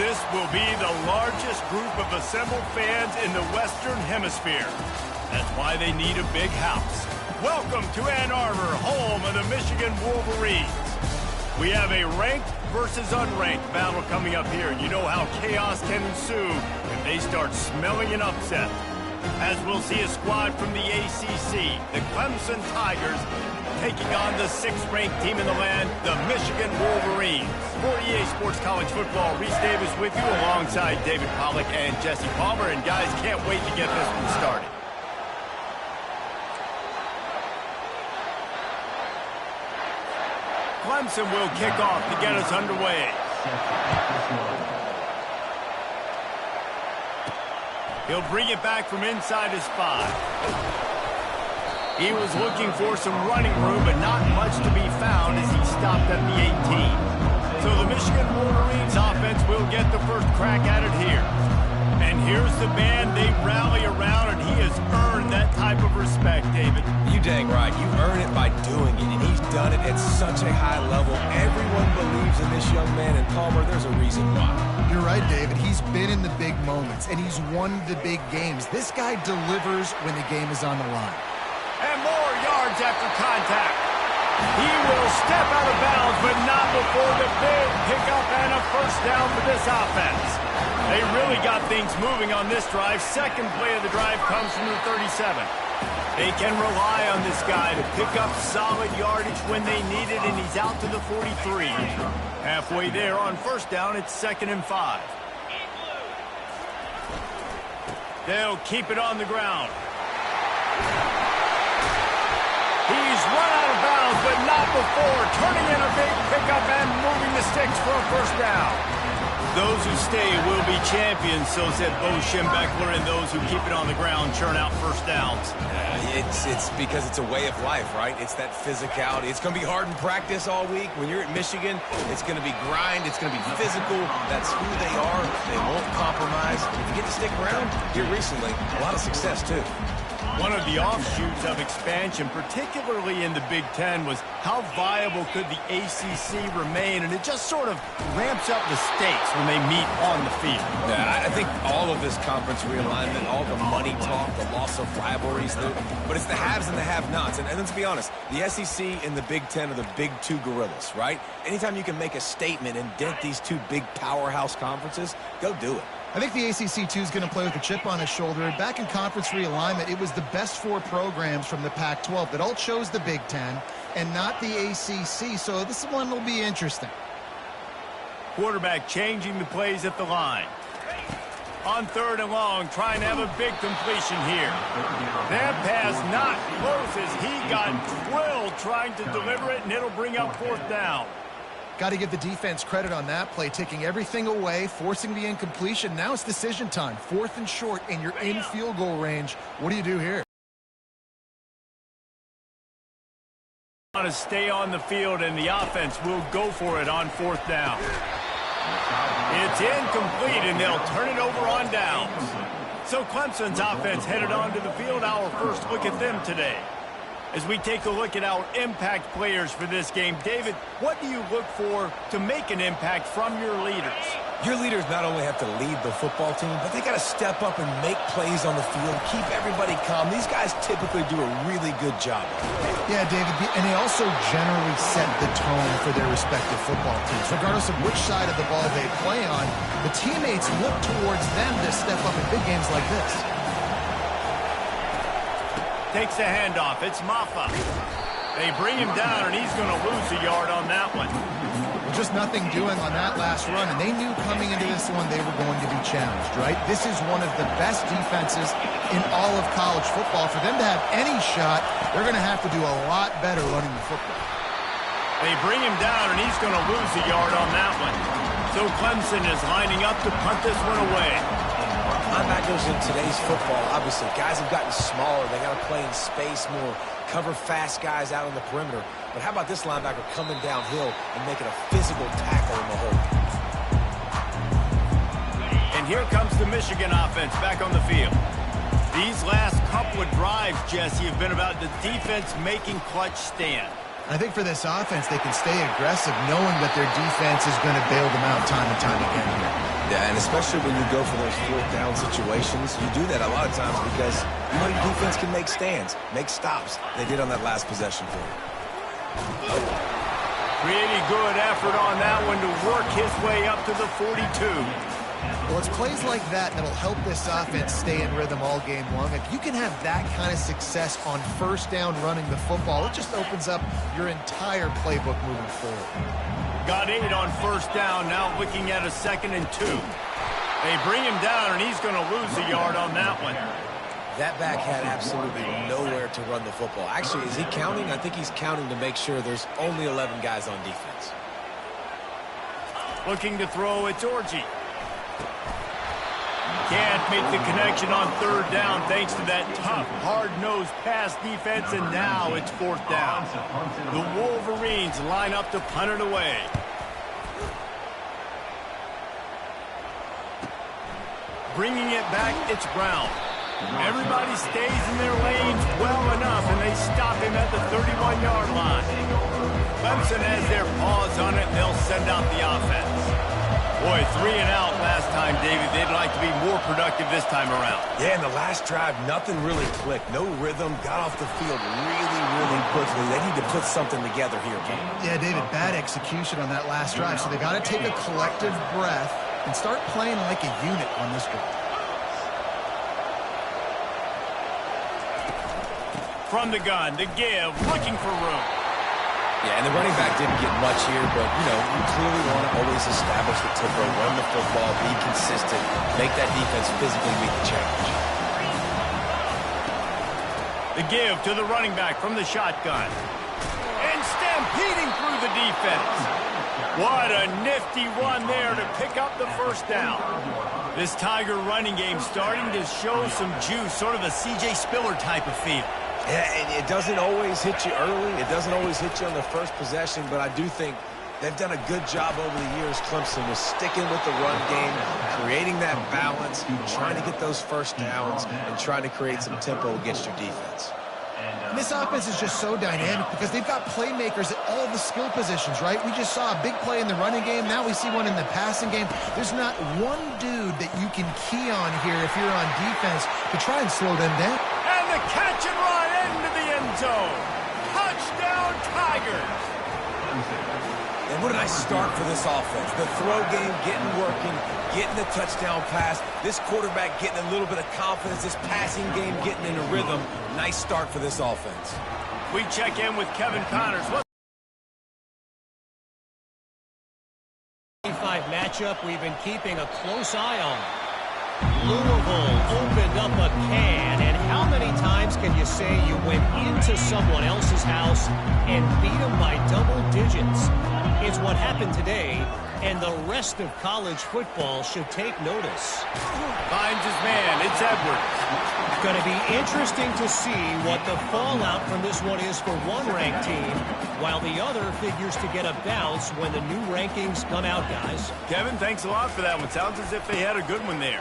This will be the largest group of assembled fans in the Western Hemisphere. That's why they need a big house. Welcome to Ann Arbor, home of the Michigan Wolverines. We have a ranked versus unranked battle coming up here. You know how chaos can ensue if they start smelling an upset. As we'll see a squad from the ACC, the Clemson Tigers, taking on the 6th-ranked team in the land, the Michigan Wolverines. For EA Sports College Football, Reese Davis with you alongside David Pollack and Jesse Palmer. And guys, can't wait to get this one started. Clemson will kick off to get us underway. He'll bring it back from inside his 5. He was looking for some running room, but not much to be found as he stopped at the 18. So the Michigan Wolverines offense will get the first crack at it here. And here's the band they rally around, and he has earned that type of respect, David. You dang right. You earn it by doing it, and he's done it at such a high level. Everyone believes in this young man, and Palmer, there's a reason why. You're right, David. He's been in the big moments, and he's won the big games. This guy delivers when the game is on the line. And more yards after contact. He will step out of bounds, but not before the big pickup and a first down for this offense. They really got things moving on this drive. Second play of the drive comes from the 37. They can rely on this guy to pick up solid yardage when they need it, and he's out to the 43. Halfway there on first down, it's 2nd and 5. They'll keep it on the ground. He's run out of bounds, but not before turning in a big pickup and moving the sticks for a first down. Those who stay will be champions, so said Bo Schembechler, and those who keep it on the ground churn out first downs. It's because it's a way of life, right? It's that physicality. It's going to be hard in practice all week. When you're at Michigan, it's going to be grind. It's going to be physical. That's who they are. They won't compromise. If you get to stick around here recently, a lot of success, too. One of the offshoots of expansion, particularly in the Big Ten, was how viable could the ACC remain, and it just sort of ramps up the stakes when they meet on the field. Yeah, I think all of this conference realignment, all the money talk, the loss of rivalries, but it's the haves and the have-nots. And let's be honest, the SEC and the Big Ten are the big two gorillas, right? Anytime you can make a statement and dent these two big powerhouse conferences, go do it. I think the ACC, too, is going to play with a chip on his shoulder. And back in conference realignment, it was the best 4 programs from the Pac-12 that all chose the Big Ten and not the ACC. So this one will be interesting. Quarterback changing the plays at the line. On 3rd and long, trying to have a big completion here. That pass not close as he got drilled trying to deliver it, and it'll bring up 4th down. Got to give the defense credit on that play, taking everything away, forcing the incompletion. Now it's decision time. 4th and short, and you're in field goal range. What do you do here? Want to stay on the field, and the offense will go for it on 4th down. It's incomplete, and they'll turn it over on downs. So Clemson's offense headed onto the field. Our first look at them today. As we take a look at our impact players for this game, David, what do you look for to make an impact from your leaders? Your leaders not only have to lead the football team, but they got to step up and make plays on the field, keep everybody calm. These guys typically do a really good job. Yeah, David, and they also generally set the tone for their respective football teams. Regardless of which side of the ball they play on, the teammates look towards them to step up in big games like this. Takes the handoff. It's Maffa. They bring him down, and he's going to lose a yard on that one. Just nothing doing on that last run, and they knew coming into this one they were going to be challenged, right? This is one of the best defenses in all of college football. For them to have any shot, they're going to have to do a lot better running the football. They bring him down, and he's going to lose a yard on that one. So Clemson is lining up to punt this one away. Linebackers in today's football, obviously, guys have gotten smaller. They got to play in space more, cover fast guys out on the perimeter. But how about this linebacker coming downhill and making a physical tackle in the hole? And here comes the Michigan offense back on the field. These last couple of drives, Jesse, have been about the defense making clutch stand. I think for this offense, they can stay aggressive knowing that their defense is going to bail them out time and time again here. Yeah, and especially when you go for those fourth down situations, you do that a lot of times because you know your defense can make stands, make stops. They did on that last possession for you. Pretty good effort on that one to work his way up to the 42. Well, it's plays like that that'll help this offense stay in rhythm all game long. If you can have that kind of success on first down running the football, it just opens up your entire playbook moving forward. Got 8 on first down, now looking at a 2nd and 2. They bring him down, and he's going to lose a yard on that one. That back had absolutely nowhere to run the football. Actually, is he counting? I think he's counting to make sure there's only 11 guys on defense. Looking to throw, it's Orji. Can't make the connection on 3rd down thanks to that tough, hard-nosed pass defense, and now it's 4th down. The Wolverines line up to punt it away. Bringing it back, it's Brown. Everybody stays in their lanes well enough, and they stop him at the 31-yard line. Clemson has their paws on it, and they'll send out the offense. Boy, 3 and out last time, David. They'd like to be more productive this time around. Yeah, in the last drive, nothing really clicked. No rhythm. Got off the field really, really quickly. They need to put something together here, Ken. Yeah, David, bad execution on that last drive. So they got to take a collective breath and start playing like a unit on this drive. From the gun, the give, looking for room. Yeah, and the running back didn't get much here, but, you know, you clearly want to always establish the tempo, run the football, be consistent, make that defense physically meet the challenge. The give to the running back from the shotgun. And stampeding through the defense. What a nifty run there to pick up the first down. This Tiger running game starting to show some juice, sort of a C.J. Spiller type of feel. Yeah, and it doesn't always hit you early. It doesn't always hit you on the first possession, but I do think they've done a good job over the years, Clemson, with sticking with the run game, creating that balance, trying to get those first downs, and trying to create some tempo against your defense. And this offense is just so dynamic because they've got playmakers at all the skill positions, right? We just saw a big play in the running game. Now we see one in the passing game. There's not one dude that you can key on here if you're on defense to try and slow them down. And the catch and run into the end zone. Touchdown, Tigers. And what a nice start for this offense. The throw game getting working, getting the touchdown pass. This quarterback getting a little bit of confidence. This passing game getting in a rhythm. Nice start for this offense. We check in with Kevin Connors. 25 matchup we've been keeping a close eye on. Louisville opened up a can, and how many times can you say you went into someone else's house and beat them by double digits? It's what happened today, and the rest of college football should take notice. Finds his man, it's Edwards. It's going to be interesting to see what the fallout from this one is for one ranked team, while the other figures to get a bounce when the new rankings come out, guys. Kevin, thanks a lot for that one. Sounds as if they had a good one there.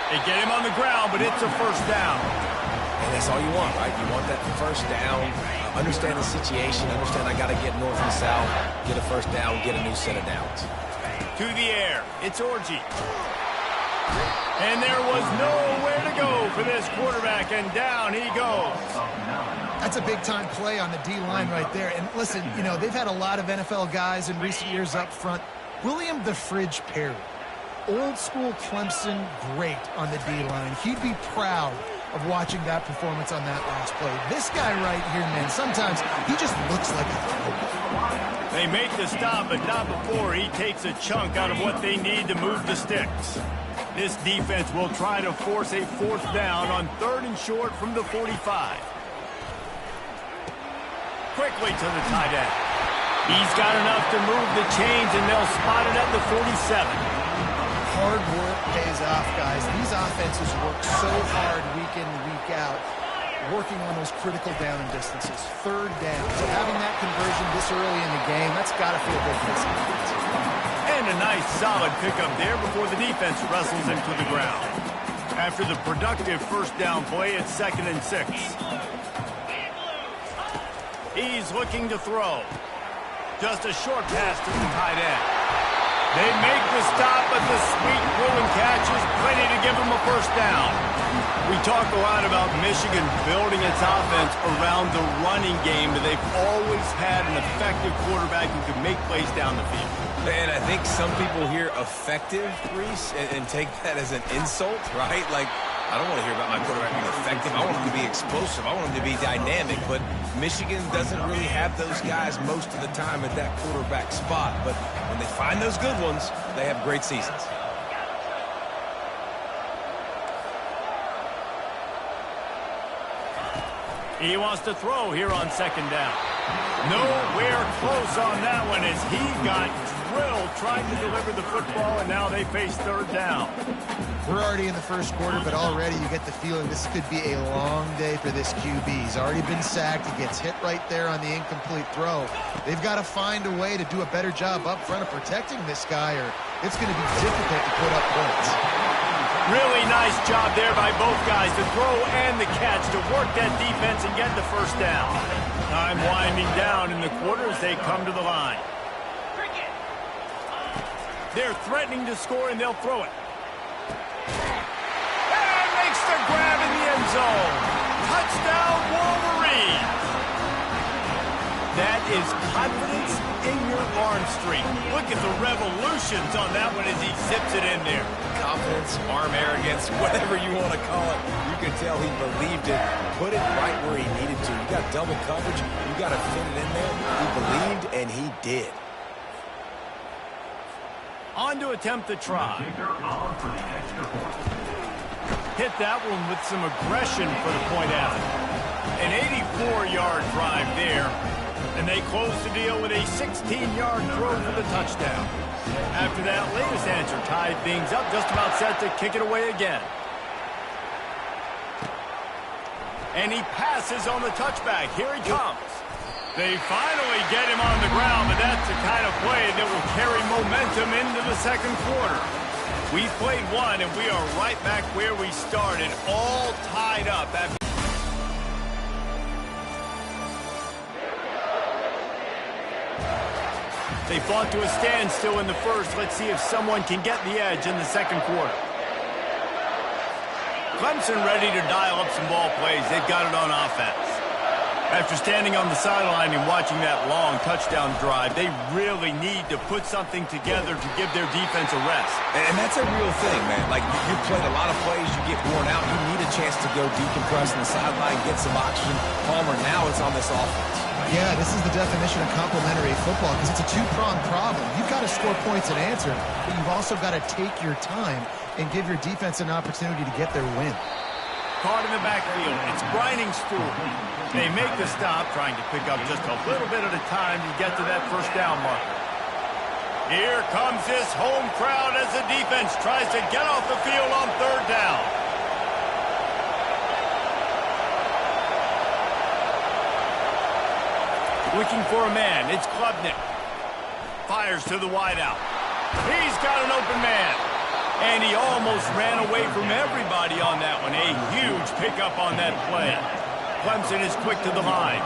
They get him on the ground, but it's a first down. And that's all you want, right? You want that first down, understand the situation, understand I got to get north and south, get a first down, get a new set of downs. To the air, it's Orji. And there was nowhere to go for this quarterback, and down he goes. That's a big-time play on the D-line right there. And listen, you know, they've had a lot of NFL guys in recent years up front. William the Fridge Perry, old-school Clemson great on the D-line. He'd be proud of watching that performance on that last play. This guy right here, man, sometimes he just looks like a throwback. They make the stop, but not before he takes a chunk out of what they need to move the sticks. This defense will try to force a fourth down on 3rd and short from the 45. Quickly to the tight end. He's got enough to move the chains, and they'll spot it at the 47. Hard work pays off, guys. These offenses work so hard week in and week out, working on those critical down and distances. 3rd down. So having that conversion this early in the game, that's got to feel good for this offense. And a nice solid pickup there before the defense wrestles him to the ground. After the productive first down play, it's 2nd and 6. He's looking to throw. Just a short pass to the tight end. They make the stop, but the sweet throw-and catch is plenty to give them a first down. We talk a lot about Michigan building its offense around the running game, but they've always had an effective quarterback who can make plays down the field. And I think some people hear effective, Reese, and take that as an insult, right? Like, I don't want to hear about my quarterback being effective. I want him to be explosive. I want him to be dynamic. But Michigan doesn't really have those guys most of the time at that quarterback spot. But when they find those good ones, they have great seasons. He wants to throw here on second down. Nowhere close on that one as he got drilled trying to deliver the football, and now they face third down. We're already in the first quarter, but already you get the feeling this could be a long day for this QB. He's already been sacked. He gets hit right there on the incomplete throw. They've got to find a way to do a better job up front of protecting this guy, or it's going to be difficult to put up points. Really nice job there by both guys, the throw and the catch, to work that defense and get the first down. Time winding down in the quarter as they come to the line. They're threatening to score, and they'll throw it. And makes the grab in the end zone. Touchdown, Wolverine. That is confidence in your arm strength. Look at the revolutions on that one as he zips it in there. Confidence, arm arrogance, whatever you want to call it. You can tell he believed it. Put it right where he needed to. You got double coverage. You got to fit it in there. He believed, and he did. On to attempt the try. Hit that one with some aggression for the point out. An 84-yard drive there. And they close the deal with a 16-yard throw for the touchdown. After that latest answer tied things up, just about set to kick it away again. And he passes on the touchback. Here he comes. They finally get him on the ground, but that's the kind of play that will carry momentum into the second quarter. We've played one, and we are right back where we started, all tied up after. They fought to a standstill in the first. Let's see if someone can get the edge in the second quarter. Clemson ready to dial up some ball plays. They've got it on offense. After standing on the sideline and watching that long touchdown drive, they really need to put something together to give their defense a rest. And that's a real thing, man. Like, you've played a lot of plays, you get worn out, you need a chance to go decompress on the sideline, get some oxygen. Palmer, now it's on this offense. Yeah, this is the definition of complementary football because it's a two-pronged problem. You've got to score points and answer, but you've also got to take your time and give your defense an opportunity to get their win. Caught in the backfield. It's Brining Stewart. They make the stop, trying to pick up just a little bit at a time to get to that first down marker. Here comes this home crowd as the defense tries to get off the field on third down. Looking for a man. It's Klubnik. Fires to the wideout. He's got an open man. And he almost ran away from everybody on that one. A huge pickup on that play. Clemson is quick to the line.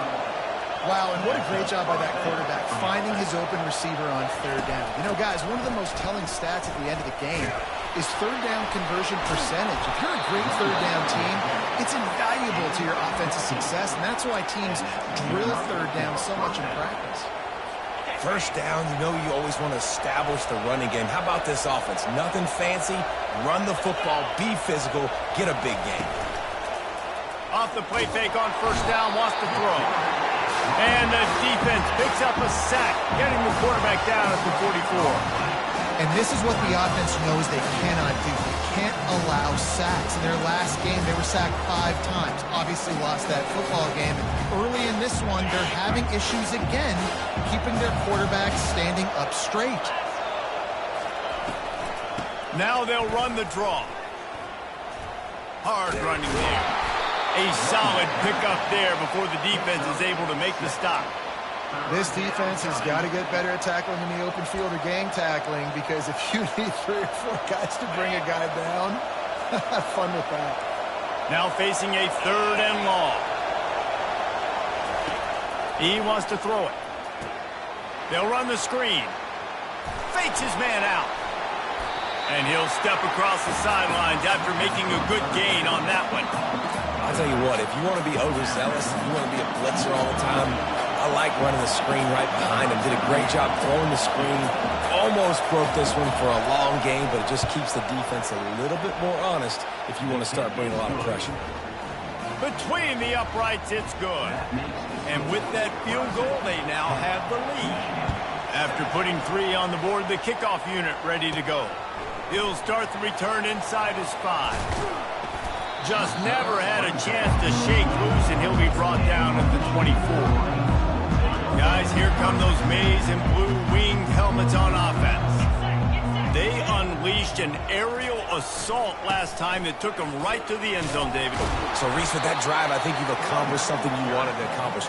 Wow, and what a great job by that quarterback, finding his open receiver on third down. You know, guys, one of the most telling stats at the end of the game is third down conversion percentage. If you're a great third down team, it's invaluable to your offensive success, and that's why teams drill third down so much in practice. First down, you know you always want to establish the running game. How about this offense? Nothing fancy. Run the football, be physical, get a big game. Off the play fake on first down, wants to throw. And the defense picks up a sack, getting the quarterback down at the 44. And this is what the offense knows they cannot do. They can't allow sacks. In their last game, they were sacked 5 times. Obviously lost that football game. And early in this one, they're having issues again, keeping their quarterback standing up straight. Now they'll run the draw. Hard running there. A solid pickup there before the defense is able to make the stop. This defense has got to get better at tackling in the open field or gang tackling, because if you need 3 or 4 guys to bring a guy down, have fun with that. Now facing a third and long. He wants to throw it. They'll run the screen. Fakes his man out. And he'll step across the sidelines after making a good gain on that one. I'll tell you what, if you want to be overzealous, if you want to be a blitzer all the time, I like running the screen right behind him. Did a great job throwing the screen. Almost broke this one for a long game, but it just keeps the defense a little bit more honest if you want to start bringing a lot of pressure. Between the uprights, it's good. And with that field goal, they now have the lead. After putting 3 on the board, the kickoff unit ready to go. He'll start the return inside his 5. Just never had a chance to shake loose, and he'll be brought down at the 24. Guys, here come those maize and blue winged helmets on offense. They unleashed an aerial assault last time that took them right to the end zone, David. So, Reese, with that drive, I think you've accomplished something you wanted to accomplish.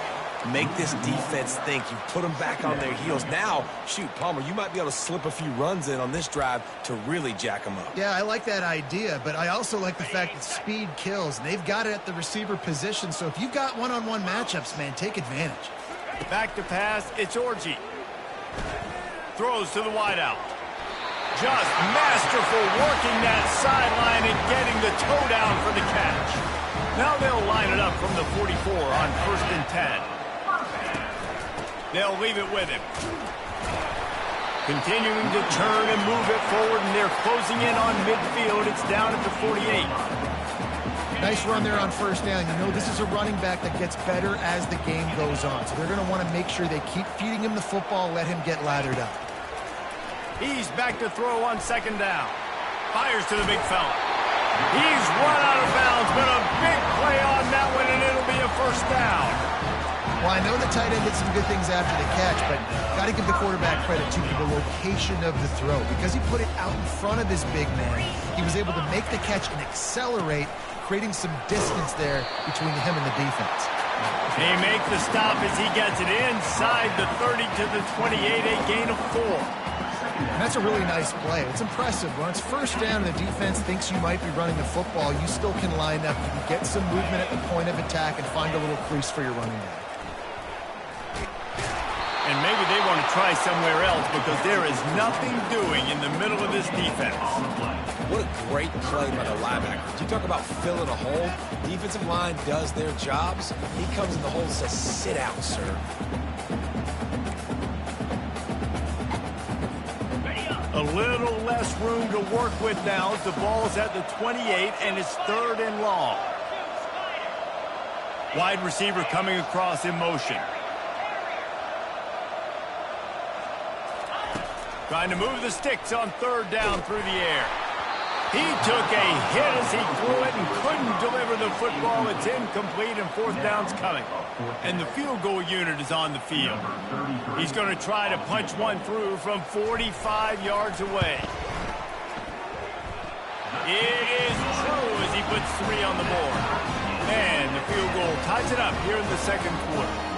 Make this defense think. You put them back on their heels. Now, shoot, Palmer, you might be able to slip a few runs in on this drive to really jack them up. Yeah, I like that idea, but I also like the fact that speed kills, and they've got it at the receiver position, so if you've got one-on-one matchups, man, take advantage. Back to pass, it's Orji. Throws to the wideout. Just masterful working that sideline and getting the toe down for the catch. Now they'll line it up from the 44 on 1st and 10. They'll leave it with him. Continuing to turn and move it forward, and they're closing in on midfield. It's down at the 48. Nice run there on 1st down. You know this is a running back that gets better as the game goes on, so they're going to want to make sure they keep feeding him the football, let him get lathered up. He's back to throw on 2nd down. Fires to the big fella. He's run out of bounds, but a big play on that one, and it'll be a 1st down. Well, I know the tight end did some good things after the catch, but got to give the quarterback credit, too, for the location of the throw. Because he put it out in front of his big man, he was able to make the catch and accelerate, creating some distance there between him and the defense. They make the stop as he gets it inside the 30 to the 28, a gain of 4. And that's a really nice play. It's impressive. When it's 1st down and the defense thinks you might be running the football, you still can line up. You can get some movement at the point of attack and find a little crease for your running back. And maybe they want to try somewhere else because there is nothing doing in the middle of this defense. What a great play by the linebacker. You talk about filling a hole. Defensive line does their jobs. He comes in the hole and says, sit out, sir. A little less room to work with now as the ball's at the 28 and it's 3rd and long. Wide receiver coming across in motion. Trying to move the sticks on 3rd down through the air. He took a hit as he threw it and couldn't deliver the football. It's incomplete and 4th down's coming. And the field goal unit is on the field. He's going to try to punch one through from 45 yards away. It is true as he puts 3 on the board. And the field goal ties it up here in the 2nd quarter.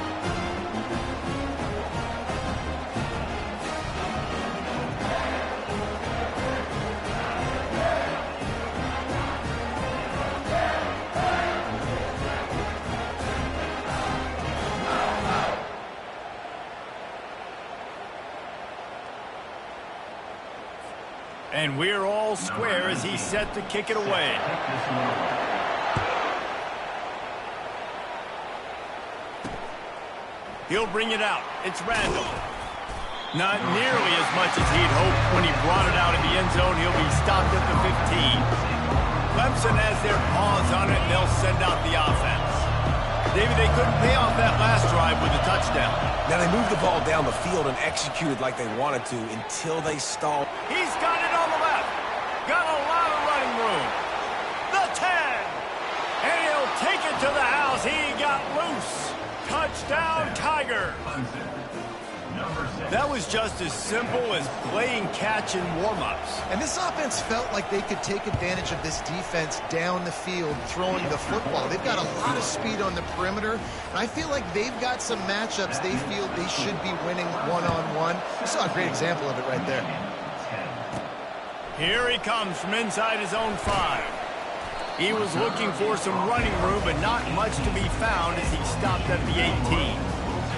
And we're all square as he's set to kick it away. He'll bring it out. It's Randall. Not nearly as much as he'd hoped when he brought it out of the end zone. He'll be stopped at the 15. Clemson has their paws on it, and they'll send out the offense. David, they couldn't pay off that last drive with a touchdown. Now they moved the ball down the field and executed like they wanted to until they stalled. He's got it on the left. Got a lot of running room. The 10. And he'll take it to the house. He got loose. Touchdown, Tiger. That was just as simple as playing catch in warm-ups. And this offense felt like they could take advantage of this defense down the field throwing the football. They've got a lot of speed on the perimeter, and I feel like they've got some matchups they feel they should be winning one-on-one. You saw a great example of it right there. Here he comes from inside his own 5. He was looking for some running room, but not much to be found as he stopped at the 18.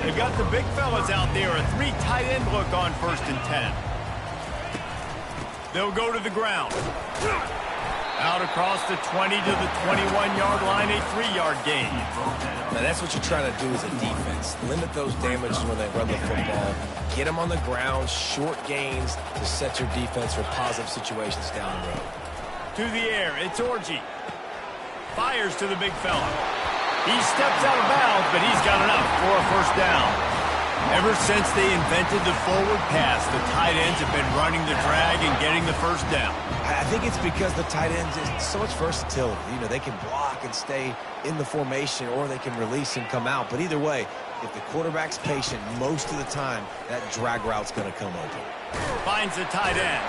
They've got the big fellas out there, a 3 tight end look on 1st and 10. They'll go to the ground. Out across the 20 to the 21-yard line, a 3-yard gain. Now, that's what you're trying to do as a defense. Limit those damages when they run the football. Get them on the ground, short gains to set your defense for positive situations down the road. To the air, it's Orji. Fires to the big fella. He steps out of bounds, but he's got enough for a first down. Ever since they invented the forward pass, the tight ends have been running the drag and getting the first down. I think it's because the tight ends is so much versatility. You know, they can block and stay in the formation, or they can release and come out. But either way, if the quarterback's patient, most of the time, that drag route's going to come open. Finds the tight end.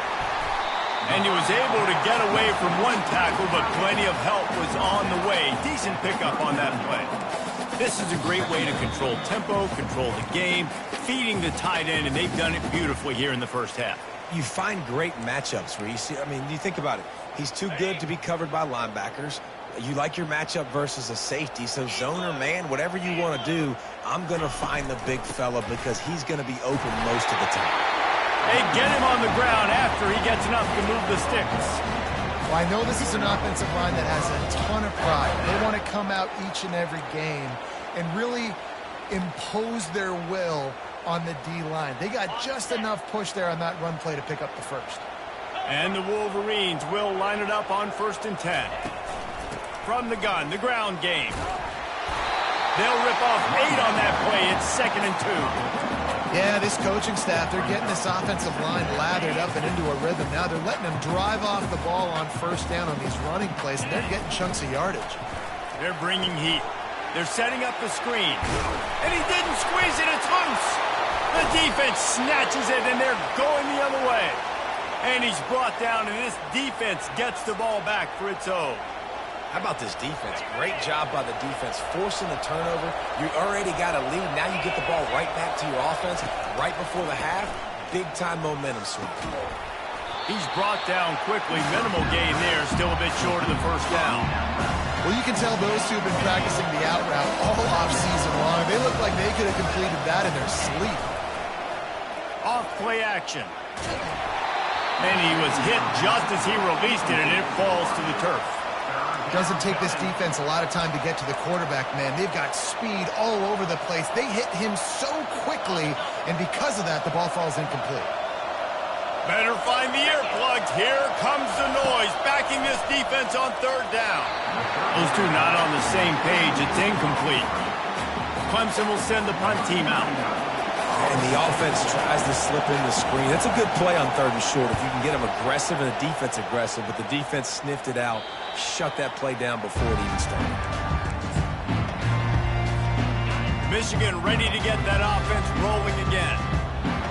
And he was able to get away from one tackle, but plenty of help was on the way. Decent pickup on that play. This is a great way to control tempo, control the game, feeding the tight end, and they've done it beautifully here in the first half. You find great matchups where you see, I mean, you think about it. He's too good to be covered by linebackers. You like your matchup versus a safety, so zone or man, whatever you want to do, I'm going to find the big fella because he's going to be open most of the time. They get him on the ground after he gets enough to move the sticks. Well, I know this is an offensive line that has a ton of pride. They want to come out each and every game and really impose their will on the D-line. They got just enough push there on that run play to pick up the first. And the Wolverines will line it up on 1st and 10. From the gun, the ground game. They'll rip off 8 on that play. It's 2nd and 2. Yeah, this coaching staff, they're getting this offensive line lathered up and into a rhythm. Now they're letting them drive off the ball on 1st down on these running plays, and they're getting chunks of yardage. They're bringing heat. They're setting up the screen. And he didn't squeeze it. It's loose. The defense snatches it, and they're going the other way. And he's brought down, and this defense gets the ball back for its own. How about this defense? Great job by the defense, forcing the turnover. You already got a lead. Now you get the ball right back to your offense right before the half. Big-time momentum swing. He's brought down quickly. Minimal gain there. Still a bit short of the first down. Well, you can tell those two have been practicing the out route all off-season long. They look like they could have completed that in their sleep. Off play action. And he was hit just as he released it, and it falls to the turf. Doesn't take this defense a lot of time to get to the quarterback, man. They've got speed all over the place. They hit him so quickly, and because of that, the ball falls incomplete. Better find the earplugs. Here comes the noise, backing this defense on 3rd down. Those two not on the same page. It's incomplete. Clemson will send the punt team out. And the offense tries to slip in the screen. That's a good play on 3rd and short if you can get them aggressive and the defense aggressive, but the defense sniffed it out, shut that play down before it even started. Michigan ready to get that offense rolling again.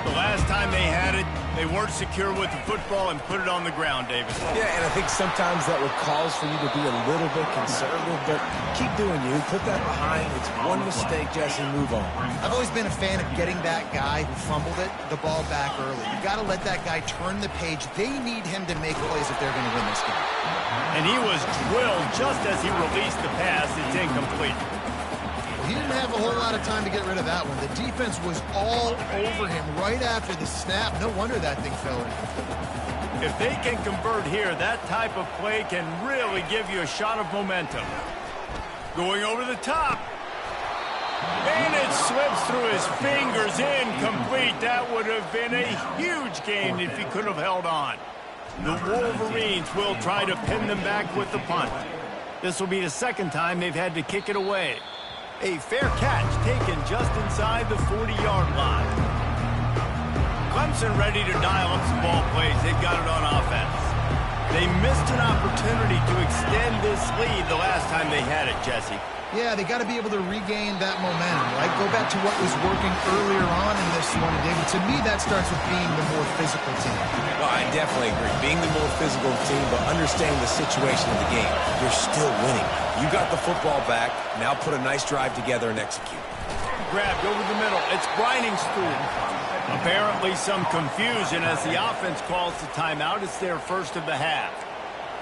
The last time they had it, they weren't secure with the football and put it on the ground, David. Yeah, and I think sometimes that would cause for you to be a little bit conservative, but keep doing you. Put that behind. It's one mistake, Jesse, move on. I've always been a fan of getting that guy who fumbled it, the ball back early. You got to let that guy turn the page. They need him to make plays if they're going to win this game. And he was drilled just as he released the pass. It's incomplete. He didn't have a whole lot of time to get rid of that one. The defense was all over him right after the snap. No wonder that thing fell in. If they can convert here, that type of play can really give you a shot of momentum. Going over the top. And it slips through his fingers. Incomplete. That would have been a huge gain if he could have held on. The Wolverines will try to pin them back with the punt. This will be the 2nd time they've had to kick it away. A fair catch taken just inside the 40-yard line. Clemson ready to dial up some ball plays. They've got it on offense. They missed an opportunity to extend this lead the last time they had it, Jesse. Yeah, they got to be able to regain that momentum, right? Go back to what was working earlier on in this one, David. To me, that starts with being the more physical team. Well, I definitely agree. Being the more physical team, but understanding the situation of the game. You're still winning. You got the football back. Now put a nice drive together and execute. Grabbed over the middle. It's Briningstool. Apparently some confusion as the offense calls the timeout. It's their first of the half.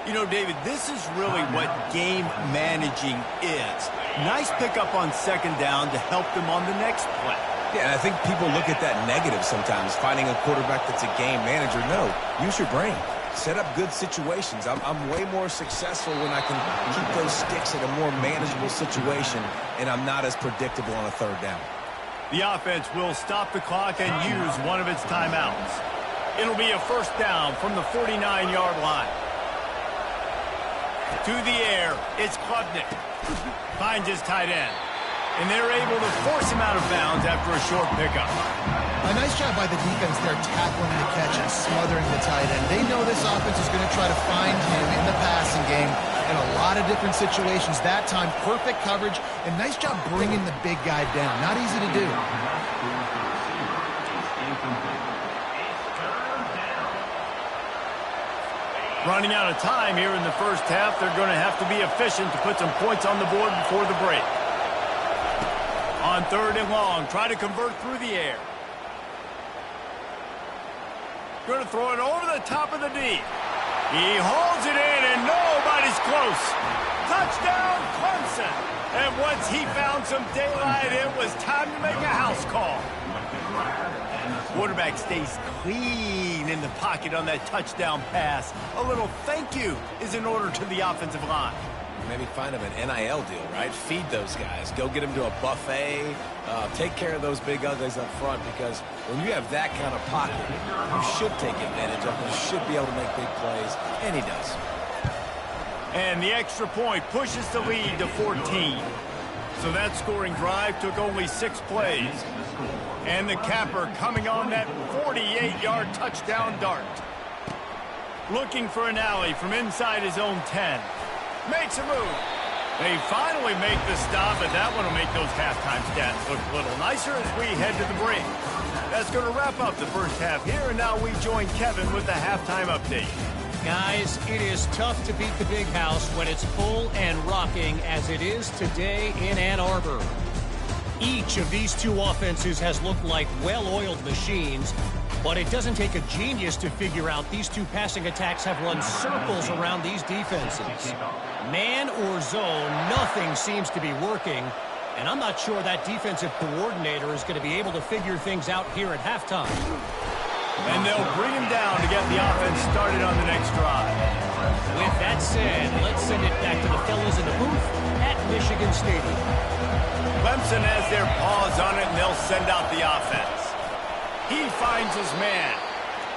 You know, David, this is really what game managing is. Nice pickup on 2nd down to help them on the next play. Yeah, and I think people look at that negative sometimes, finding a quarterback that's a game manager. No, use your brain. Set up good situations. I'm way more successful when I can keep those sticks in a more manageable situation, and I'm not as predictable on a third down. The offense will stop the clock and use one of its timeouts. It'll be a first down from the 49-yard line. To the air, it's Klubnik. Finds his tight end. And they're able to force him out of bounds after a short pickup. A nice job by the defense there, tackling the catch and smothering the tight end. They know this offense is going to try to find him in the passing game in a lot of different situations. That time, perfect coverage, and nice job bringing the big guy down. Not easy to do. Running out of time here in the first half, they're going to have to be efficient to put some points on the board before the break. On third and long, try to convert through the air. Going to throw it over the top of the D. He holds it in, and nobody's close. Touchdown, Clemson. And once he found some daylight, it was time to make a house call. Quarterback stays clean in the pocket on that touchdown pass. A little thank you is in order to the offensive line. Maybe find him an NIL deal, right? Feed those guys. Go get them to a buffet. Take care of those big uglies up front, because when you have that kind of pocket, you should take advantage of them. You should be able to make big plays, and he does. And the extra point pushes the lead to 14. So that scoring drive took only 6 plays. And the capper coming on that 48-yard touchdown dart. Looking for an alley from inside his own 10. Makes a move. They finally make the stop, and that one will make those halftime stats look a little nicer as we head to the break. That's going to wrap up the first half here, and now we join Kevin with the halftime update. Guys, it is tough to beat the big house when it's full and rocking as it is today in Ann Arbor. Each of these two offenses has looked like well-oiled machines, but it doesn't take a genius to figure out these two passing attacks have run circles around these defenses. Man or zone, nothing seems to be working, and I'm not sure that defensive coordinator is going to be able to figure things out here at halftime. And they'll bring him down to get the offense started on the next drive. With that said, let's send it back to the fellas in the booth at Michigan Stadium. Clemson has their paws on it, and they'll send out the offense. He finds his man.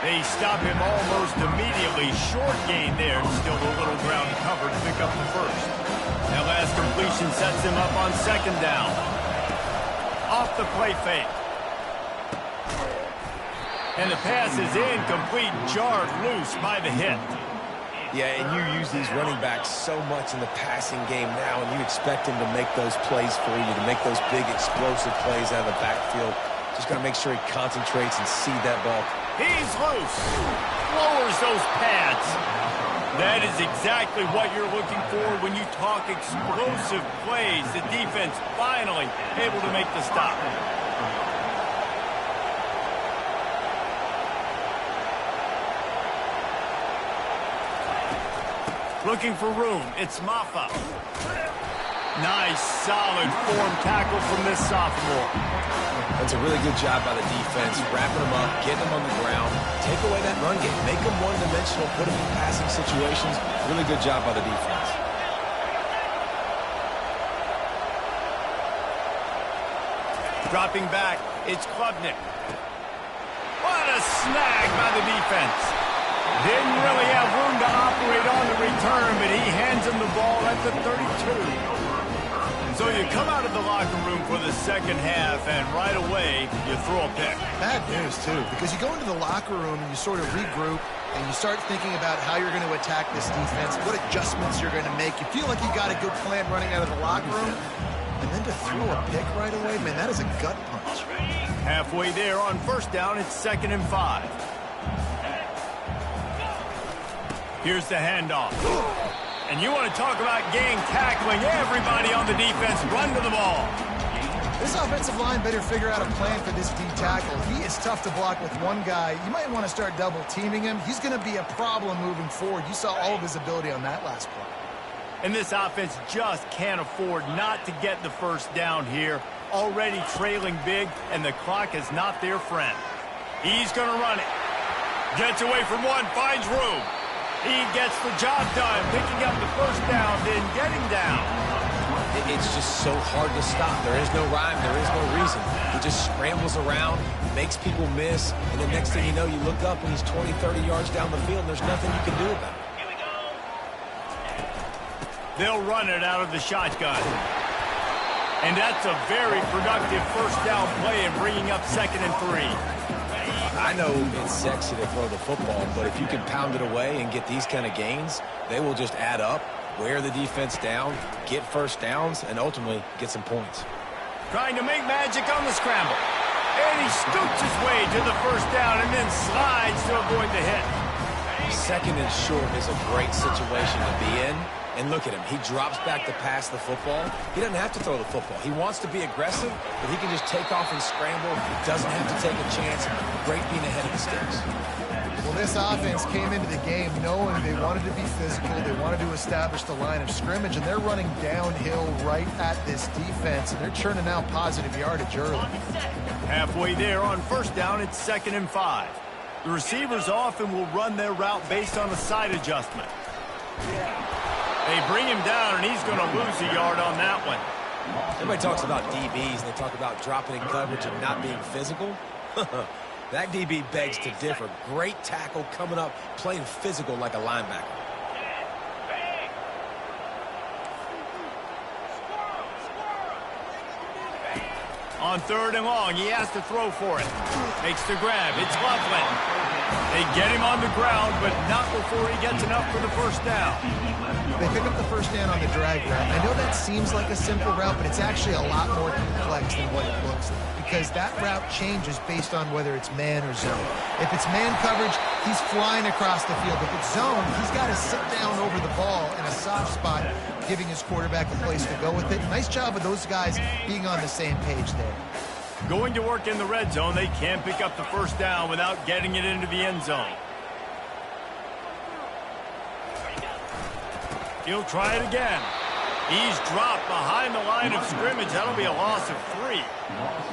They stop him almost immediately. Short gain there, and still a little ground cover to pick up the first. That last completion sets him up on second down. Off the play fake. And the pass is incomplete, jarred loose by the hit. Yeah, and you use these running backs so much in the passing game now, and you expect him to make those plays for you, to make those big explosive plays out of the backfield. Just got to make sure he concentrates and see that ball. He's loose. Lowers those pads. That is exactly what you're looking for when you talk explosive plays. The defense finally able to make the stop. Looking for room. It's Maffa. Nice, solid form tackle from this sophomore. That's a really good job by the defense, wrapping them up, getting them on the ground, take away that run game, make them one-dimensional, put them in passing situations. Really good job by the defense. Dropping back, it's Klubnik. What a snag by the defense. Didn't really have room to operate on the return, but he hands him the ball at the 32. So you come out of the locker room for the second half, and right away, you throw a pick. Bad news, too, because you go into the locker room and you sort of regroup, and you start thinking about how you're going to attack this defense, what adjustments you're going to make. You feel like you got a good plan running out of the locker room, and then to throw a pick right away, man, that is a gut punch. Halfway there on first down, it's 2nd and 5. Here's the handoff. And you want to talk about gang tackling. Everybody on the defense run to the ball. This offensive line better figure out a plan for this D tackle. He is tough to block with one guy. You might want to start double teaming him. He's going to be a problem moving forward. You saw all of his ability on that last play. And this offense just can't afford not to get the first down here. Already trailing big, and the clock is not their friend. He's going to run it. Gets away from one, finds room. He gets the job done, picking up the first down, then getting down. It's just so hard to stop. There is no rhyme. There is no reason. He just scrambles around, makes people miss, and the next thing you know, you look up and he's 20, 30 yards down the field, and there's nothing you can do about it. They'll run it out of the shotgun. And that's a very productive first down play in bringing up 2nd and 3. I know it's sexy to throw the football, but if you can pound it away and get these kind of gains, they will just add up, wear the defense down, get first downs, and ultimately get some points. Trying to make magic on the scramble. And he scoots his way to the first down and then slides to avoid the hit. 2nd and short is a great situation to be in. And look at him. He drops back to pass the football. He doesn't have to throw the football. He wants to be aggressive, but he can just take off and scramble. He doesn't have to take a chance. Great being ahead of the sticks. Well, this offense came into the game knowing they wanted to be physical. They wanted to establish the line of scrimmage, and they're running downhill right at this defense, and they're churning out positive yardage early. Halfway there on first down, it's 2nd and 5. The receivers often will run their route based on a side adjustment. They bring him down, and he's going to lose a yard on that one. Everybody talks about DBs, and they talk about dropping in coverage and not being physical. That DB begs to differ. Great tackle coming up, playing physical like a linebacker. On 3rd and long, he has to throw for it. Makes the grab. It's Loveland. They get him on the ground, but not before he gets enough for the first down. They pick up the first down on the drag route. I know that seems like a simple route, but it's actually a lot more complex than what it looks like, because that route changes based on whether it's man or zone. If it's man coverage, he's flying across the field. If it's zone, he's got to sit down over the ball in a soft spot, giving his quarterback a place to go with it. Nice job of those guys being on the same page there. Going to work in the red zone, they can't pick up the first down without getting it into the end zone. He'll try it again. He's dropped behind the line of scrimmage. That'll be a loss of 3.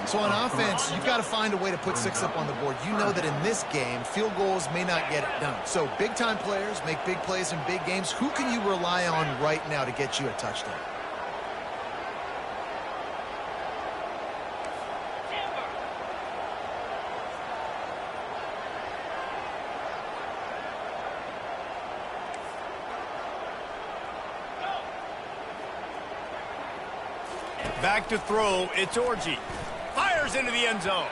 So on offense, you've got to find a way to put 6 up on the board. You know that in this game, field goals may not get it done. So big-time players make big plays in big games. Who can you rely on right now to get you a touchdown? Back to throw, it's Orji. Fires into the end zone.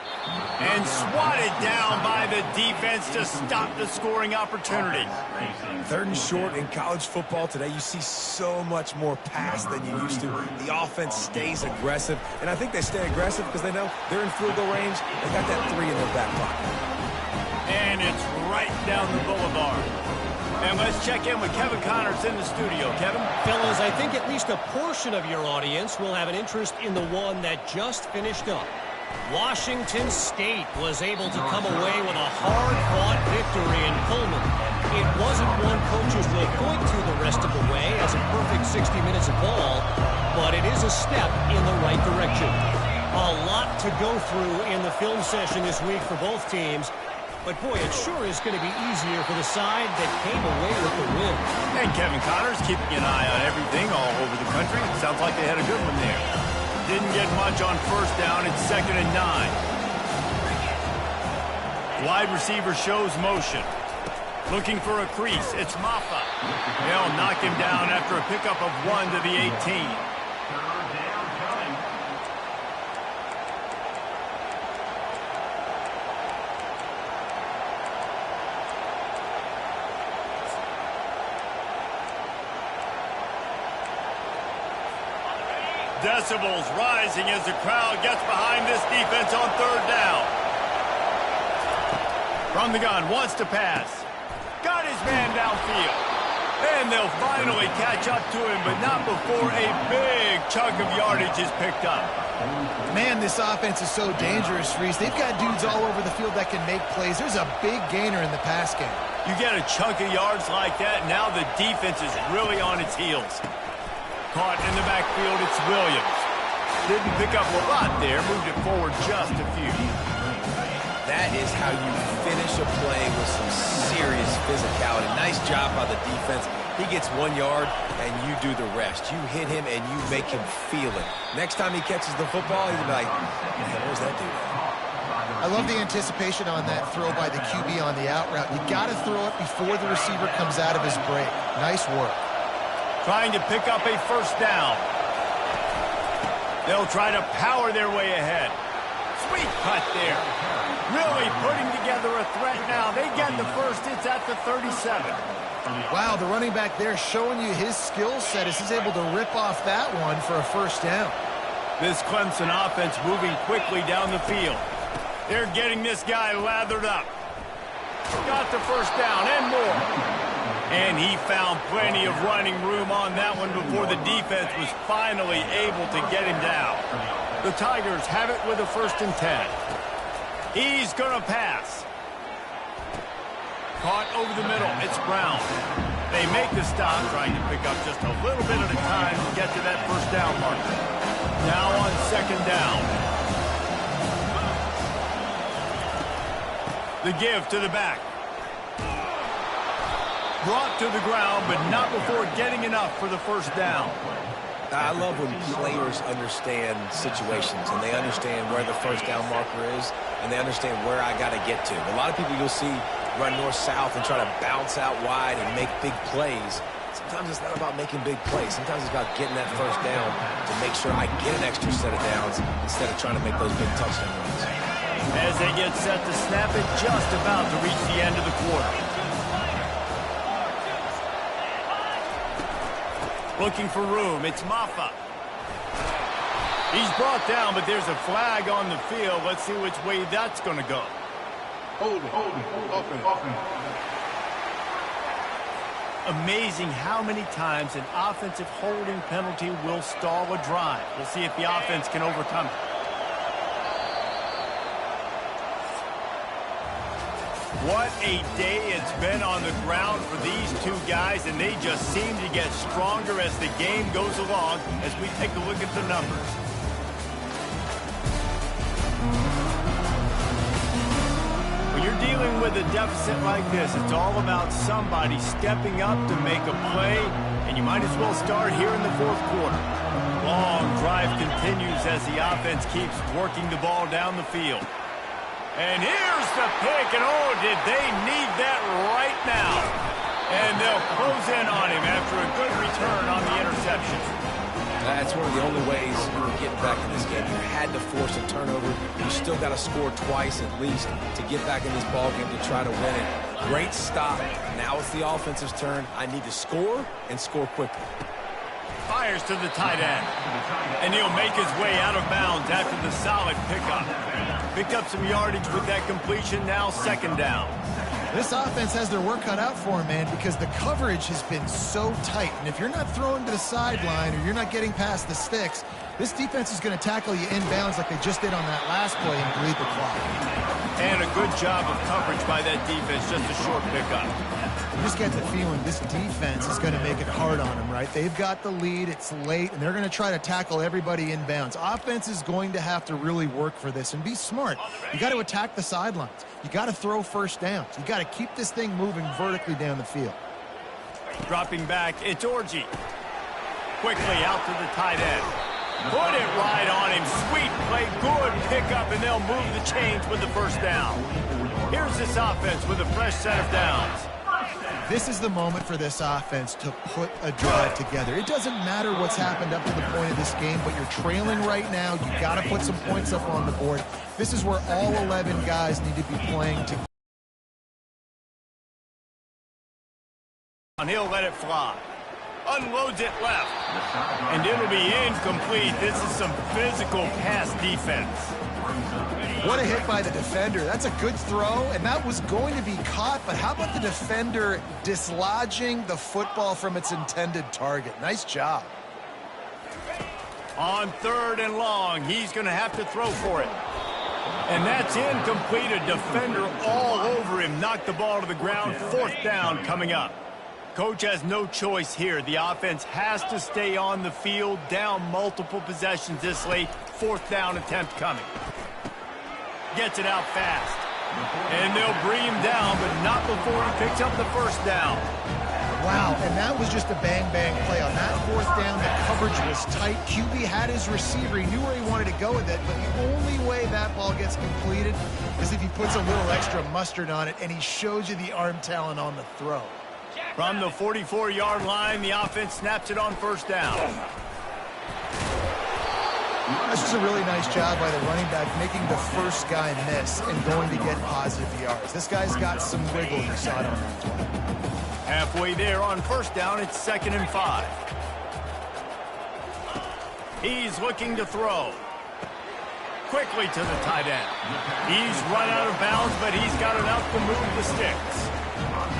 And swatted down by the defense to stop the scoring opportunity. 3rd and short in college football today, you see so much more pass than you used to. The offense stays aggressive, and I think they stay aggressive because they know they're in field goal range. They got that 3 in their back pocket. And it's right down the boulevard. And let's check in with Kevin Connors in the studio. Kevin? Fellas, I think at least a portion of your audience will have an interest in the one that just finished up. Washington State was able to come away with a hard-fought victory in Pullman. It wasn't one coaches will point to the rest of the way as a perfect 60 minutes of ball, but it is a step in the right direction. A lot to go through in the film session this week for both teams. But, boy, it sure is going to be easier for the side that came away with the win. And Kevin Connors keeping an eye on everything all over the country. Sounds like they had a good one there. Didn't get much on first down. It's 2nd and 9. Wide receiver shows motion. Looking for a crease. It's Maffa. They'll knock him down after a pickup of 1 to the 18. Decibels rising as the crowd gets behind this defense on 3rd down. From the gun, wants to pass. Got his man downfield. And they'll finally catch up to him, but not before a big chunk of yardage is picked up. Man, this offense is so dangerous, Reese. They've got dudes all over the field that can make plays. There's a big gainer in the pass game. You get a chunk of yards like that, now the defense is really on its heels. Caught in the backfield, it's Williams. Didn't pick up a lot there, moved it forward just a few. That is how you finish a play with some serious physicality. Nice job by the defense. He gets 1 yard, and you do the rest. You hit him, and you make him feel it. Next time he catches the football, he'll be like, man, where's that dude at? I love the anticipation on that throw by the QB on the out route. You got to throw it before the receiver comes out of his break. Nice work. Trying to pick up a first down. They'll try to power their way ahead. Sweet cut there. Really putting together a threat now. They get the first. It's at the 37. Wow, the running back there showing you his skill set as he's able to rip off that one for a first down. This Clemson offense moving quickly down the field. They're getting this guy lathered up. Got the first down and more. And he found plenty of running room on that one before the defense was finally able to get him down. The Tigers have it with a 1st and 10. He's going to pass. Caught over the middle. It's Brown. They make the stop, trying to pick up just a little bit at a time to get to that first down marker. Now on 2nd down. The give to the back. Brought to the ground, but not before getting enough for the first down. I love when players understand situations and they understand where the first down marker is and they understand where I got to get to. A lot of people you'll see run north-south and try to bounce out wide and make big plays. Sometimes it's not about making big plays. Sometimes it's about getting that first down to make sure I get an extra set of downs instead of trying to make those big touchdown runs. As they get set to snap it, just about to reach the end of the quarter. Looking for room, it's Maffa. He's brought down, but there's a flag on the field. Let's see which way that's going to go. Hold it. Amazing how many times an offensive holding penalty will stall a drive. We'll see if the offense can overcome it. What a day it's been on the ground for these two guys, and they just seem to get stronger as the game goes along as we take a look at the numbers. When you're dealing with a deficit like this, it's all about somebody stepping up to make a play, and you might as well start here in the 4th quarter. Long drive continues as the offense keeps working the ball down the field. And here's the pick, and oh, did they need that right now. And they'll close in on him after a good return on the interception. That's one of the only ways you're getting back in this game. You had to force a turnover. You still got to score twice at least to get back in this ball game to try to win it. Great stop. Now it's the offense's turn. I need to score and score quickly. Fires to the tight end. And he'll make his way out of bounds after the solid pickup. Picked up some yardage with that completion, now 2nd down. This offense has their work cut out for them, man, because the coverage has been so tight. And if you're not throwing to the sideline or you're not getting past the sticks, this defense is going to tackle you inbounds like they just did on that last play and bleed the clock. And a good job of coverage by that defense, just a short pickup. You just get the feeling this defense is going to make it hard on them, right? They've got the lead, it's late, and they're going to try to tackle everybody inbounds. Offense is going to have to really work for this and be smart. You got to attack the sidelines. You got to throw first downs. You got to keep this thing moving vertically down the field. Dropping back, it's Orji. Quickly out to the tight end. Put it right on him. Sweet play, good pickup, and they'll move the chains with the first down. Here's this offense with a fresh set of downs. This is the moment for this offense to put a drive together. It doesn't matter what's happened up to the point of this game, but you're trailing right now. You got to put some points up on the board. This is where all 11 guys need to be playing together. And he'll let it fly. Unloads it left. And it'll be incomplete. This is some physical pass defense. What a hit by the defender. That's a good throw, and that was going to be caught, but how about the defender dislodging the football from its intended target? Nice job. On 3rd and long, he's going to have to throw for it. And that's incomplete. A defender all over him. Knocked the ball to the ground. 4th down coming up. Coach has no choice here. The offense has to stay on the field, down multiple possessions this late. 4th down attempt coming. Gets it out fast. And they'll bring him down, but not before he picks up the 1st down. Wow, and that was just a bang-bang play. On that 4th down, the coverage was tight. QB had his receiver. He knew where he wanted to go with it, but the only way that ball gets completed is if he puts a little extra mustard on it, and he shows you the arm talent on the throw. From the 44-yard line, the offense snaps it on 1st down. This was a really nice job by the running back, making the first guy miss and going to get positive yards. This guy's got some wiggle. You saw it on that play. Halfway there on 1st down, it's 2nd and 5. He's looking to throw. Quickly to the tight end. He's run out of bounds, but he's got enough to move the sticks.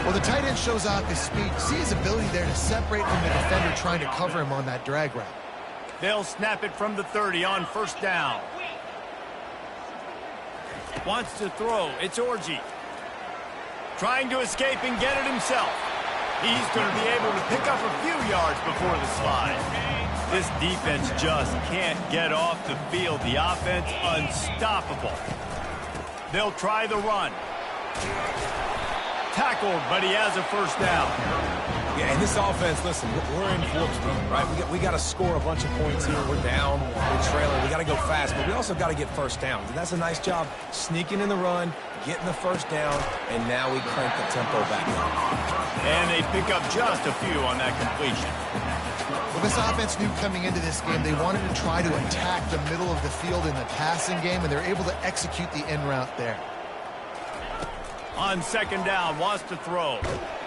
Well, the tight end shows off his speed. See his ability there to separate from the defender trying to cover him on that drag route. They'll snap it from the 30 on 1st down. Wants to throw. It's Orji. Trying to escape and get it himself. He's going to be able to pick up a few yards before the slide. This defense just can't get off the field. The offense unstoppable. They'll try the run. Tackled, but he has a 1st down. Yeah, and this offense, listen, we're in Forbes mode, right? We got to score a bunch of points here. We're down, we're trailing. We got to go fast, but we also got to get 1st downs. And that's a nice job sneaking in the run, getting the 1st down, and now we crank the tempo back up. And they pick up just a few on that completion. Well, this offense knew coming into this game they wanted to try to attack the middle of the field in the passing game, and they're able to execute the in route there. On 2nd down, wants to throw.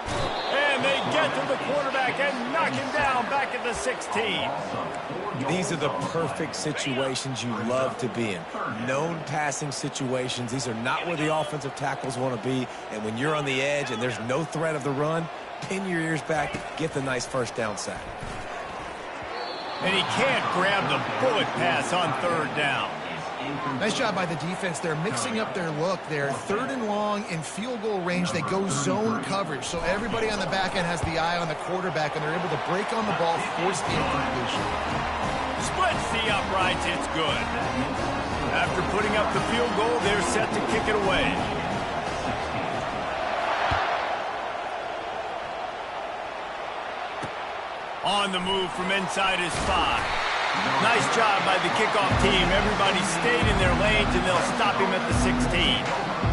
And they get to the quarterback and knock him down back at the 16. These are the perfect situations you love to be in. Known passing situations. These are not where the offensive tackles want to be. And when you're on the edge and there's no threat of the run, pin your ears back, get the nice 1st down sack. And he can't grab the bullet pass on 3rd down. Nice job by the defense. They're mixing up their look there. 3rd and long in field goal range. They go zone coverage. So everybody on the back end has the eye on the quarterback, and they're able to break on the ball, force the incompletion. Splits the uprights. It's good. After putting up the field goal, they're set to kick it away. On the move from inside his 5. Nice job by the kickoff team. Everybody stayed in their lanes, and they'll stop him at the 16.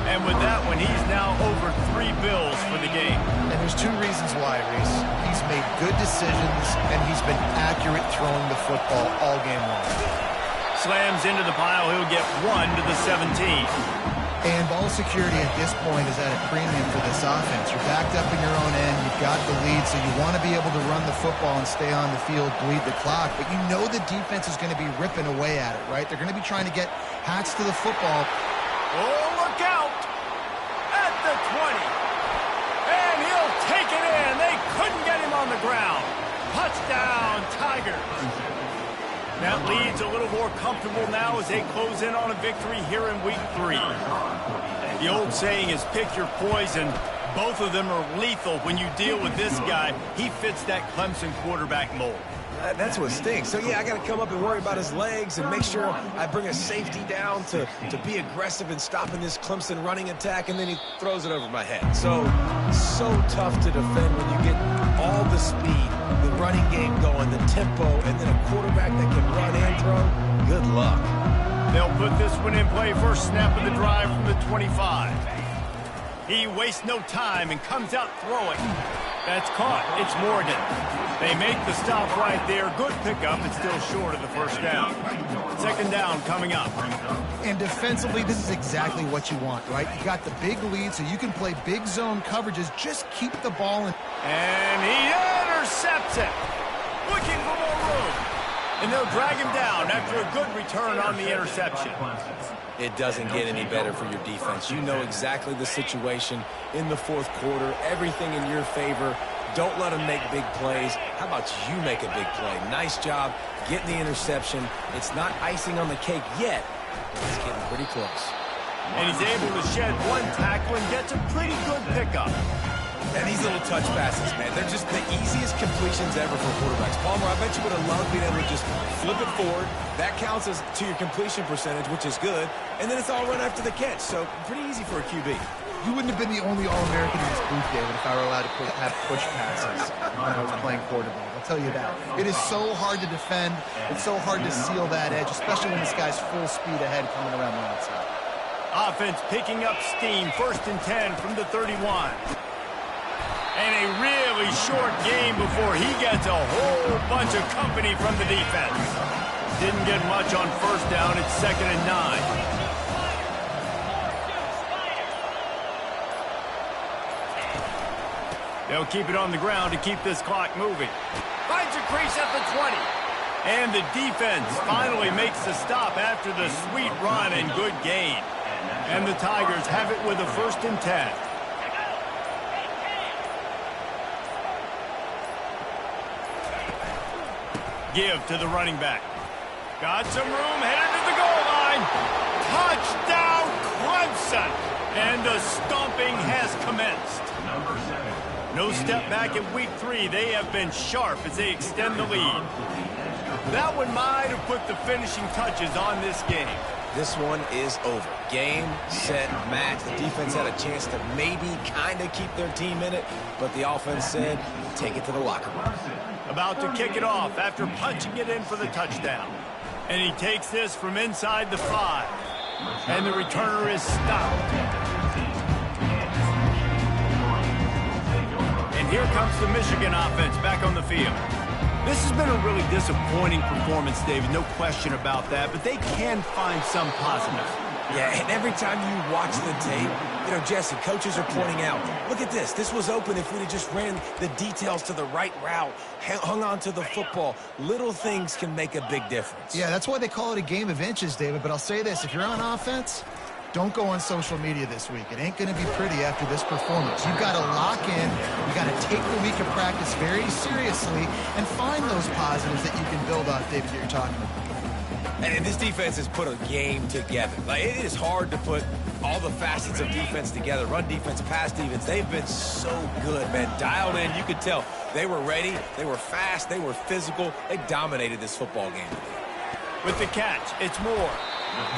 And with that one, he's now over 3 bills for the game. And there's 2 reasons why, Reese. He's made good decisions, and he's been accurate throwing the football all game long. Slams into the pile. He'll get 1 to the 17. And ball security at this point is at a premium for this offense. You're backed up in your own end. You've got the lead, so you want to be able to run the football and stay on the field, bleed the clock. But you know the defense is going to be ripping away at it, right? They're going to be trying to get hats to the football. Oh, look out! At the 20. And he'll take it in. They couldn't get him on the ground. Touchdown, Tigers. That lead's a little more comfortable now as they close in on a victory here in week 3. The old saying is pick your poison. Both of them are lethal when you deal with this guy. He fits that Clemson quarterback mold. That's what stinks. So, yeah, I got to come up and worry about his legs and make sure I bring a safety down to be aggressive in stopping this Clemson running attack, and then he throws it over my head. So tough to defend when you get all the speed, the running game going, the tempo, and then a quarterback that can run and throw. Good luck. They'll put this one in play. First snap of the drive from the 25. He wastes no time and comes out throwing. That's caught. It's Morgan. They make the stop right there. Good pickup. It's still short of the 1st down. 2nd down coming up. And defensively, this is exactly what you want, right? You got the big lead, so you can play big zone coverages. Just keep the ball in. And he intercepts it. Looking for more room. And they'll drag him down after a good return on the interception. It doesn't get any better for your defense. You know exactly the situation in the 4th quarter. Everything in your favor. Don't let them make big plays. How about you make a big play? Nice job getting the interception. It's not icing on the cake yet, but it's getting pretty close. And he's able to shed one tackle and gets a pretty good pickup. And these little touch passes, man, they're just the easiest completions ever for quarterbacks. Palmer, I bet you would have loved being able to just flip it forward. That counts as to your completion percentage, which is good. And then it's all run after the catch, so pretty easy for a QB. You wouldn't have been the only All-American in this booth, David, if I were allowed to have push passes when I was playing quarterback. I'll tell you that. It is so hard to defend. It's so hard to seal that edge, especially when this guy's full speed ahead coming around the outside. Offense picking up steam, 1st and 10 from the 31. And a really short game before he gets a whole bunch of company from the defense. Didn't get much on 1st down. It's 2nd and 9. They'll keep it on the ground to keep this clock moving. Finds a crease at the 20. And the defense finally makes the stop after the sweet run and good gain. And the Tigers have it with a 1st and 10. Give to the running back. Got some room, headed to the goal line. Touchdown, Clemson! And the stomping has commenced. No step back in week 3. They have been sharp as they extend the lead. That one might have put the finishing touches on this game. This one is over. Game, set, match. The defense had a chance to maybe kind of keep their team in it, but the offense said, take it to the locker room. About to kick it off after punching it in for the touchdown. And he takes this from inside the 5. And the returner is stopped. And here comes the Michigan offense back on the field. This has been a really disappointing performance, David, no question about that, but they can find some positives. Yeah, and every time you watch the tape, you know, Jesse, coaches are pointing out, look at this. This was open if we'd have just ran the details to the right route, hung on to the football. Little things can make a big difference. Yeah, that's why they call it a game of inches, David, but I'll say this. If you're on offense, don't go on social media this week. It ain't going to be pretty after this performance. You've got to lock in. You've got to take the week of practice very seriously and find those positives that you can build on, David, that you're talking about. And this defense has put a game together. Like, it is hard to put all the facets of defense together. Run defense, pass defense. They've been so good, man. Dialed in. You could tell they were ready. They were fast. They were physical. They dominated this football game. With the catch, it's Moore.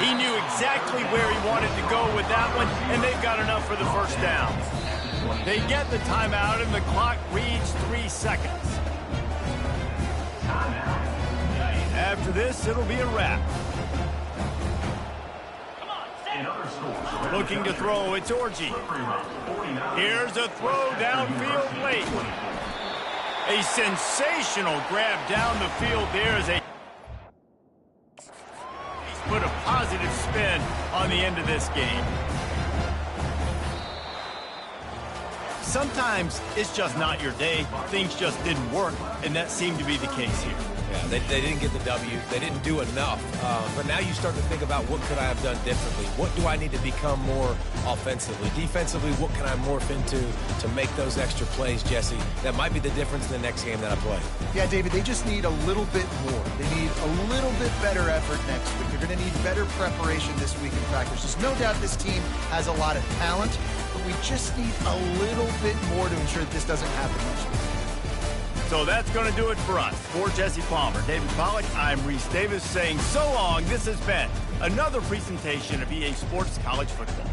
He knew exactly where he wanted to go with that one, and they've got enough for the 1st down. They get the timeout, and the clock reads 3 seconds. After this, it'll be a wrap. Looking to throw, it's Orji. Here's a throw downfield late. A sensational grab down the field there as a put a positive spin on the end of this game. Sometimes it's just not your day. Things just didn't work, and that seemed to be the case here. Yeah, they didn't get the W. They didn't do enough. But now you start to think about what could I have done differently? What do I need to become more offensively? Defensively, what can I morph into to make those extra plays, Jesse? That might be the difference in the next game that I play. Yeah, David, they just need a little bit more. They need a little bit better effort next week. They're going to need better preparation this week in practice. There's no doubt this team has a lot of talent, but we just need a little bit more to ensure that this doesn't happen next week. So that's going to do it for us. For Jesse Palmer, David Pollack, I'm Reese Davis saying so long. This has been another presentation of EA Sports College Football.